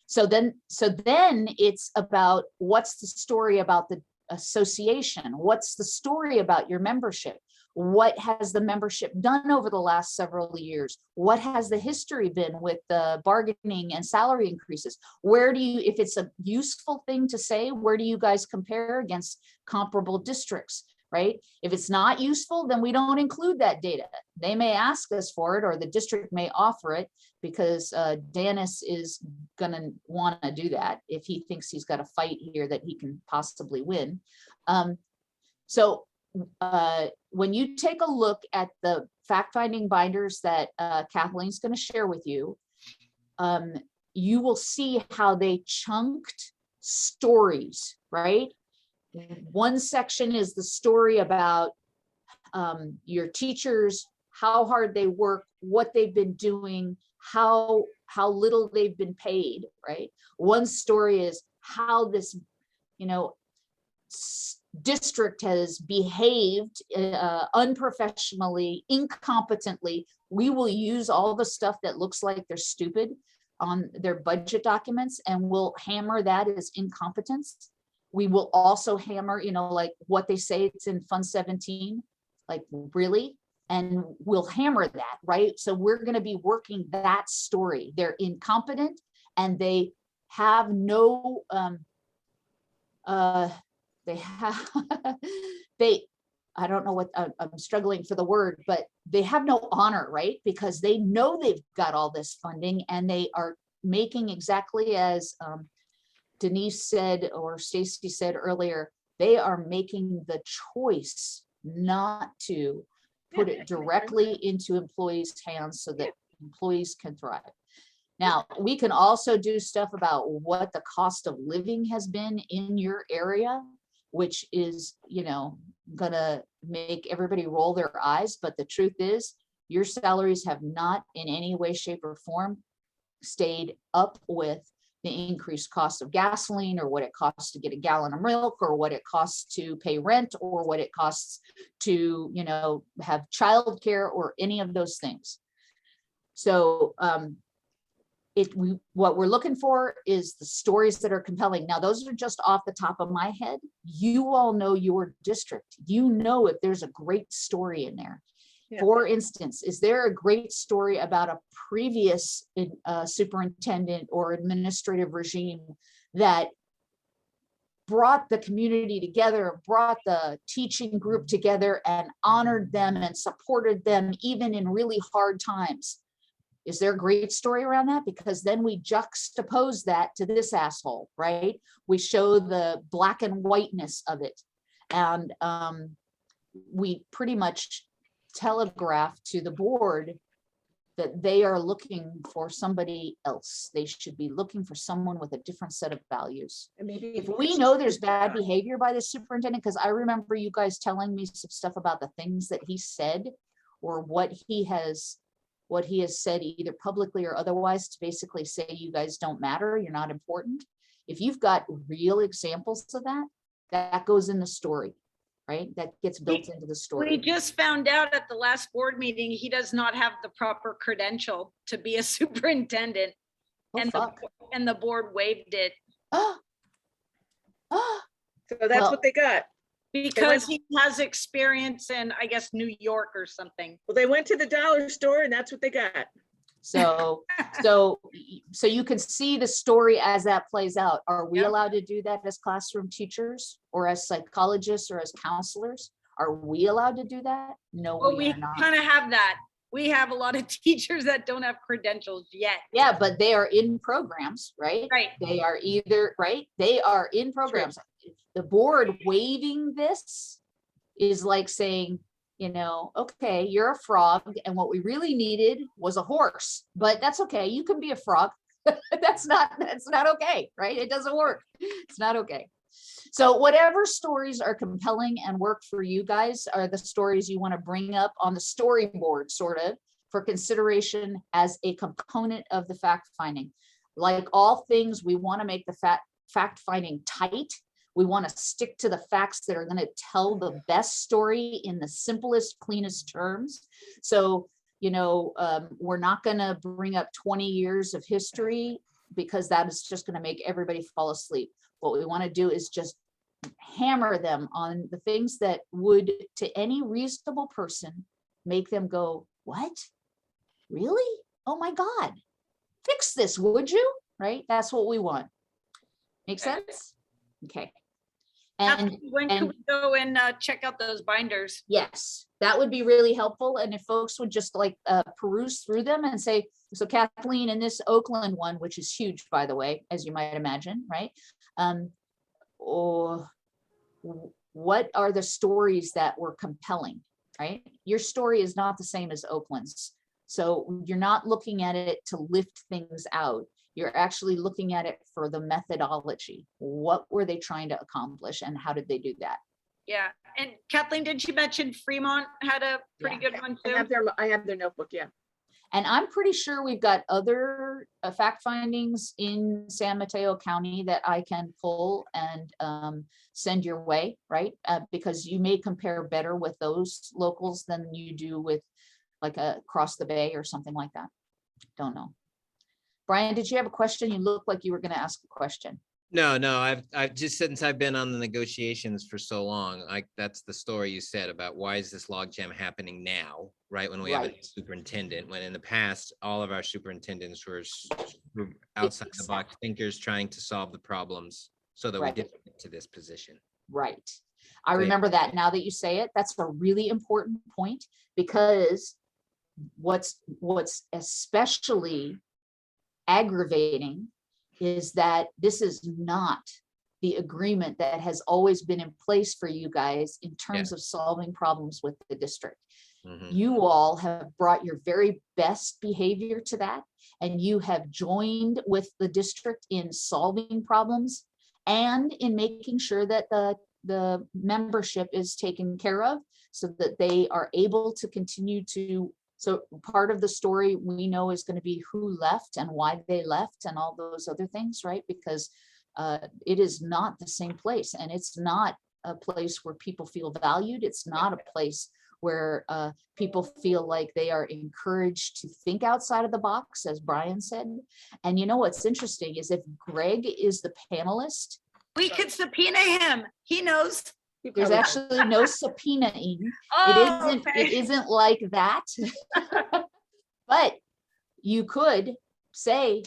So then it's about what's the story about the association? What's the story about your membership? What has the membership done over the last several years? What has the history been with the bargaining and salary increases? Where do you, if it's a useful thing to say, where do you guys compare against comparable districts, right? If it's not useful, then we don't include that data. They may ask us for it, or the district may offer it, because Dennis is gonna wanna do that if he thinks he's got a fight here that he can possibly win. So when you take a look at the fact-finding binders that Kathleen's gonna share with you, you will see how they chunked stories, right? One section is the story about your teachers, how hard they work, what they've been doing, how little they've been paid, right? One story is how this, district has behaved unprofessionally, incompetently. We will use all the stuff that looks like they're stupid on their budget documents, and we'll hammer that as incompetence. We will also hammer, like what they say it's in Fund 17, like really, and we'll hammer that, right? So we're going to be working that story. They're incompetent and they have no, they I don't know what, I'm struggling for the word, but they have no honor, right? Because they know they've got all this funding and they are making exactly as Denise said, or Stacy said earlier, they are making the choice not to put it directly into employees' hands so that employees can thrive. Now, we can also do stuff about what the cost of living has been in your area, which is, you know, gonna make everybody roll their eyes. But the truth is, your salaries have not in any way, shape, or form stayed up with the increased cost of gasoline, or what it costs to get a gallon of milk, or what it costs to pay rent, or what it costs to, you know, have childcare, or any of those things. So what we're looking for is the stories that are compelling. Now, those are just off the top of my head. You all know your district. You know if there's a great story in there. Yeah. For instance, is there a great story about a previous superintendent or administrative regime that brought the community together, brought the teaching group together, and honored them and supported them even in really hard times? Is there a great story around that? Because then we juxtapose that to this asshole, right? We show the black and whiteness of it. And we pretty much telegraph to the board that they are looking for somebody else. They should be looking for someone with a different set of values. And maybe If we know there's bad behavior by the superintendent, because I remember you guys telling me some stuff about the things that he said, or what he has said either publicly or otherwise, to basically say you guys don't matter, you're not important. If you've got real examples of that, that goes in the story, right? That gets built into the We story. just found out at the last board meeting, he does not have the proper credential to be a superintendent. Oh, And fuck. the board waived it Ah, So that's Well- what they got. because he has experience in, I guess, New York or something. Well, they went to the dollar store and that's what they got. so you can see the story as that plays out. Are we Yep. allowed to do that as classroom teachers, or as psychologists, or as counselors? Are we allowed to do that? No, Well, we we are not. kind of have that. We have a lot of teachers that don't have credentials yet. Yeah, but they are in programs, right? Right. They are either, right? They are in programs. The board waiving this is like saying, you know, okay, you're a frog, and what we really needed was a horse, but that's okay. You can be a frog. That's not okay, right? It doesn't work. It's not okay. So whatever stories are compelling and work for you guys are the stories you want to bring up on the storyboard, sort of, for consideration as a component of the fact finding. Like all things, we want to make the fact finding tight. We want to stick to the facts that are going to tell the best story in the simplest, cleanest terms. So, you know, we're not going to bring up 20 years of history, because that is just going to make everybody fall asleep. What we want to do is just hammer them on the things that would, to any reasonable person, make them go, what? Really? Oh my God. Fix this, would you? Right? That's what we want. Make sense? Okay. And When can we go and check out those binders? yes, that would be really helpful. And if folks would just like peruse through them and say, so Kathleen, in this Oakland one, which is huge, by the way, as you might imagine, right? Or what are the stories that were compelling, right? Your story is not the same as Oakland's. So you're not looking at it to lift things out. You're actually looking at it for the methodology. What were they trying to accomplish, and how did they do that? Yeah. And Kathleen, did you mention Fremont had a pretty good one I too? have their notebook, yeah. And I'm pretty sure we've got other fact findings in San Mateo County that I can pull and send your way, right? Because you may compare better with those locals than you do with like across the bay or something like that. Don't know. Brian, did you have a question? You look like you were going to ask a question. No, I've just, since I've been on the negotiations for so long, that's the story you said about why is this logjam happening now, right? When we have a Right. superintendent, when in the past, all of our superintendents were outside the box thinkers trying to solve the problems so that we Right. didn't get to this position. Right. I Great. remember that now that you say it. That's a really important point, because what's especially aggravating is that this is not the agreement that has always been in place for you guys in terms of solving problems with the district. Mhm. You all have brought your very best behavior to that, and you have joined with the district in solving problems and in making sure that the membership is taken care of so that they are able to continue to. So part of the story we know is going to be who left and why they left and all those other things, right? Because it is not the same place, and it's not a place where people feel valued. It's not a place where people feel like they are encouraged to think outside of the box, as Brian said. And you know what's interesting is if Greg is the panelist, We could subpoena him. He knows. there's actually no subpoenaing. Oh, It okay. isn't like that. But you could say,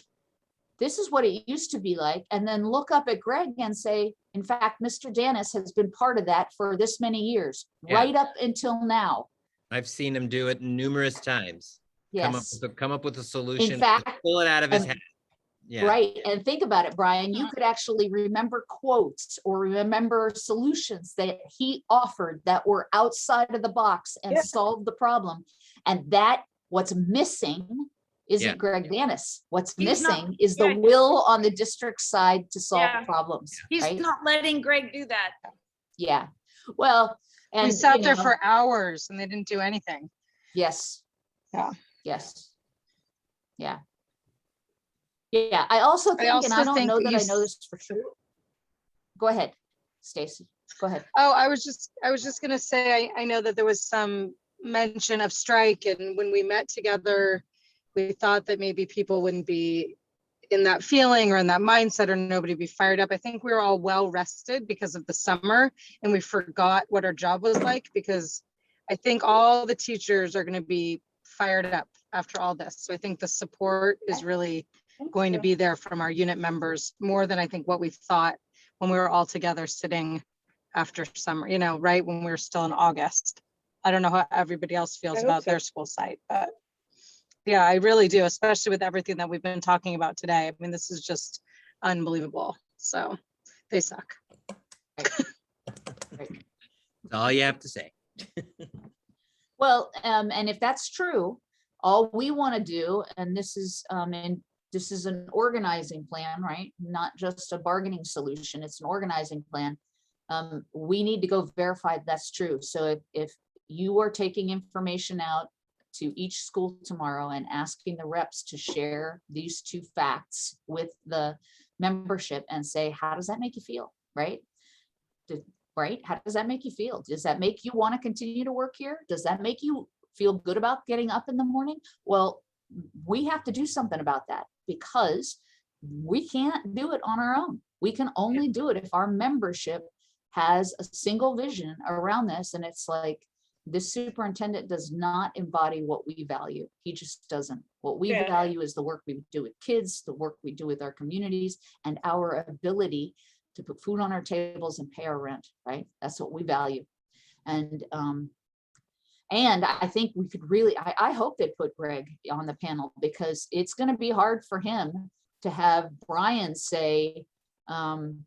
this is what it used to be like, and then look up at Greg and say, in fact, Mr. Dennis has been part of that for this many years, Yeah. right up until now. I've seen him do it numerous times. Yes, Come up with a solution, fact, pull it out of his um, hat. Yeah. right. And think about it, Brian, you could actually remember quotes or remember solutions that he offered that were outside of the box and Yeah. solved the problem. And that what's missing isn't Yeah. Greg Dennis. What's He's not- missing is the yeah. will on the district side to solve Yeah. problems, He's right? not letting Greg do that. Yeah. Well, and We sat you there know, for hours and they didn't do anything. yes. Yeah. Yes. Yeah. Yeah. I also think, and also I don't think know that you I know this for sure. Go ahead, Stacy. Go ahead. Oh, I was just gonna say, I know that there was some mention of strike, and when we met together, we thought that maybe people wouldn't be in that feeling or in that mindset, or nobody be fired up. I think we were all well rested because of the summer, and we forgot what our job was like, because I think all the teachers are gonna be fired up after all this. So I think the support is really going to be there from our unit members, more than I think what we thought when we were all together sitting after summer, right when we were still in August. I don't know how everybody else feels I hope about so. their school site, but yeah, I really do, especially with everything that we've been talking about today. I mean, this is just unbelievable. So they suck. That's all you have to say. Well, and if that's true, all we want to do, and this is an organizing plan, right? Not just a bargaining solution, it's an organizing plan. We need to go verify that's true. So if you are taking information out to each school tomorrow and asking the reps to share these two facts with the membership and say, how does that make you feel, right? Right? How does that make you feel? Does that make you want to continue to work here? Does that make you feel good about getting up in the morning? Well, we have to do something about that, because we can't do it on our own. We can only do it if our membership has a single vision around this. And it's like, this superintendent does not embody what we value. He just doesn't. What we Yeah. value is the work we do with kids, the work we do with our communities, and our ability to put food on our tables and pay our rent, right? That's what we value. And I think we could really, I hope they put Greg on the panel, because it's going to be hard for him to have Brian say, you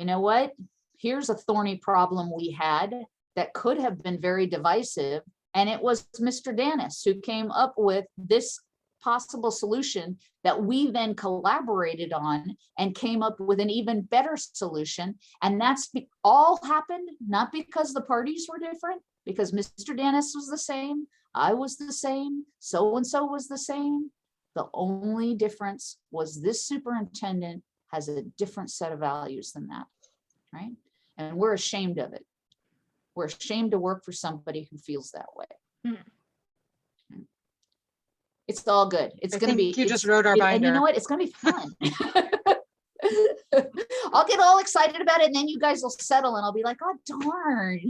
know what, here's a thorny problem we had that could have been very divisive. And it was Mr. Dennis who came up with this possible solution that we then collaborated on and came up with an even better solution. And that's all happened, not because the parties were different, because Mr. Dennis was the same, I was the same, so-and-so was the same. The only difference was this superintendent has a different set of values than that, right? And we're ashamed of it. We're ashamed to work for somebody who feels that way. It's all good. It's I going to be. think you just it's- wrote our And you binder. know what? It's going to be fun. I'll get all excited about it, and then you guys will settle, and I'll be like, oh, darn.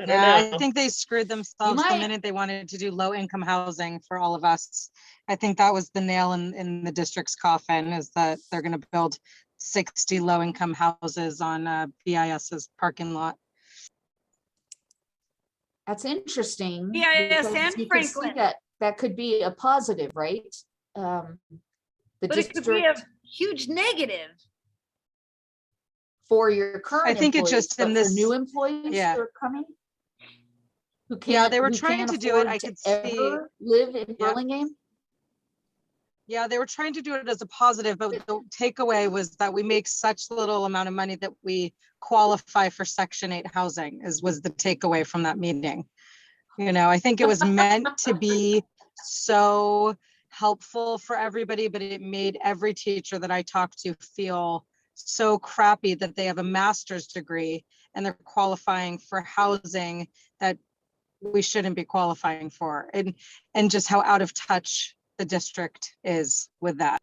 don't Yeah, know. I think they screwed themselves the might. minute they wanted to do low income housing for all of us. I think that was the nail in the district's coffin, is that they're gonna build 60 low income houses on BIS's parking lot. That's interesting. BIS because and you could see Franklin. that could be a positive, right? The But it could be a district huge negative. for your current think it employees, just in but for this- new employees yeah. who are coming? Who Yeah, can't, they were who trying can't to do it. afford I to could see. ever live in Yeah. Burlingame? Yeah, they were trying to do it as a positive, but the takeaway was that we make such little amount of money that we qualify for Section 8 housing, was the takeaway from that meeting. You know, I think it was meant to be so helpful for everybody, but it made every teacher that I talked to feel so crappy that they have a master's degree and they're qualifying for housing that we shouldn't be qualifying for, and just how out of touch the district is with that.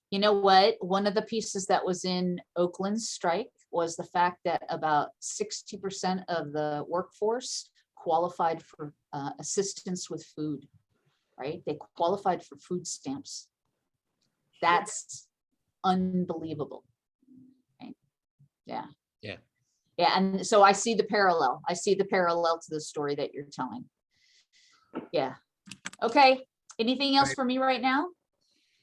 You know what? One of the pieces that was in Oakland's strike was the fact that about 60% of the workforce qualified for assistance with food, right? They qualified for food stamps. That's unbelievable. Right? Yeah. Yeah. Yeah, and so I see the parallel. I see the parallel to the story that you're telling. Yeah. Okay. Anything else Right. for me right now?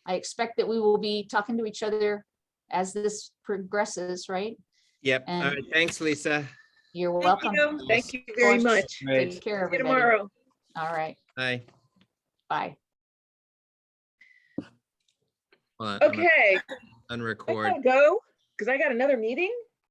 I expect that we will be talking to each other as this progresses, right? Yep. All And- right. Thanks, Lisa. You're Thank welcome. you. Thank you very course. much. Right. Take care, See you everybody. tomorrow. All right. Bye. Bye. Hold on, I'm gonna Okay, I unrecord. gotta go, because I got another meeting.